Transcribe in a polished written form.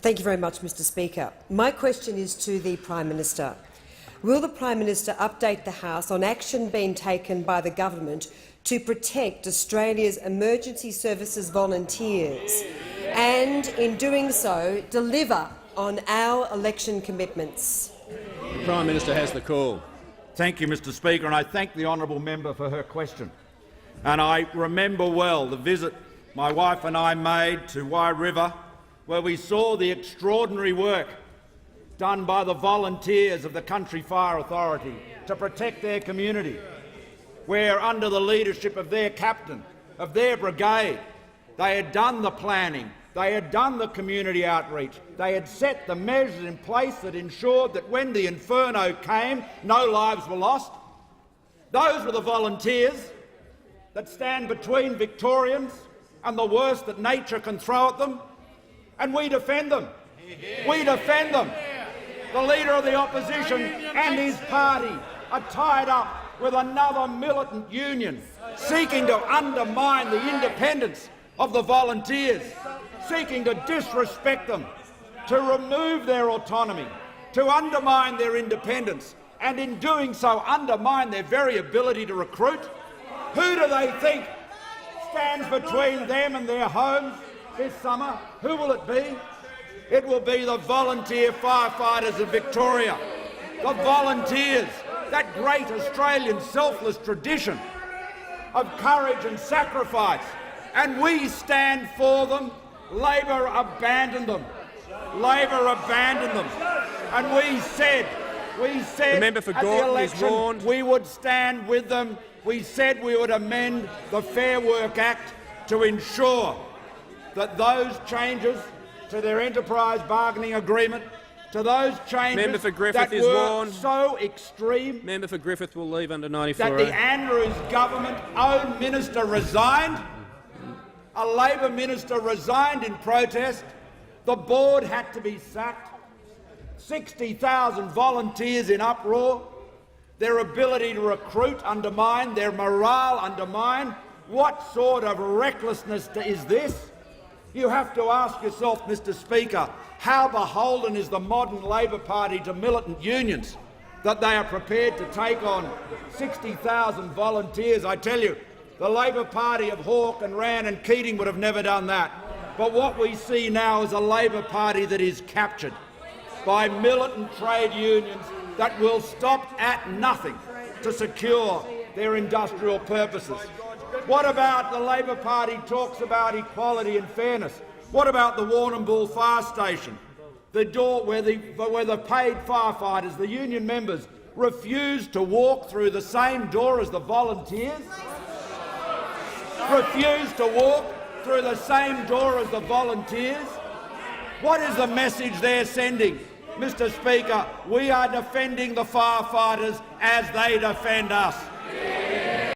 Thank you very much, Mr Speaker. My question is to the Prime Minister. Will the Prime Minister update the House on action being taken by the government to protect Australia's emergency services volunteers and, in doing so, deliver on our election commitments? The Prime Minister has the call. Thank you, Mr Speaker, and I thank the honourable member for her question. And I remember well the visit my wife and I made to Wye River, where we saw the extraordinary work done by the volunteers of the Country Fire Authority to protect their community, where, under the leadership of their captain, of their brigade, they had done the planning, they had done the community outreach, they had set the measures in place that ensured that when the inferno came, no lives were lost. Those were the volunteers that stand between Victorians and the worst that nature can throw at them, and we defend them. We defend them. The Leader of the Opposition and his party are tied up with another militant union seeking to undermine the independence of the volunteers, seeking to disrespect them, to remove their autonomy, to undermine their independence, and in doing so undermine their very ability to recruit. Who do they think stands between them and their homes this summer? Who will it be? It will be the volunteer firefighters of Victoria, the volunteers, that great Australian selfless tradition of courage and sacrifice, and we stand for them. Labor abandoned them. Labor abandoned them, and we said The member for at the Gorton is election warned. we would stand with them. We said we would amend the Fair Work Act to ensure that those changes to their enterprise bargaining agreement, to those changes that were so extreme, Member for Griffith will leave under 94A. that the Andrews government-owned minister resigned, a Labor minister resigned in protest, the board had to be sacked, 60,000 volunteers in uproar, their ability to recruit undermined, their morale undermined. What sort of recklessness is this? You have to ask yourself, Mr Speaker, how beholden is the modern Labor Party to militant unions that they are prepared to take on 60,000 volunteers? I tell you, the Labor Party of Hawke and Rann and Keating would have never done that. But what we see now is a Labor Party that is captured by militant trade unions that will stop at nothing to secure their industrial purposes. What about the Labor Party talks about equality and fairness? What about the Warrnambool Fire Station, the door where the paid firefighters, the union members, refused to walk through the same door as the volunteers? Refused to walk through the same door as the volunteers? What is the message they're sending? Mr Speaker, we are defending the firefighters as they defend us.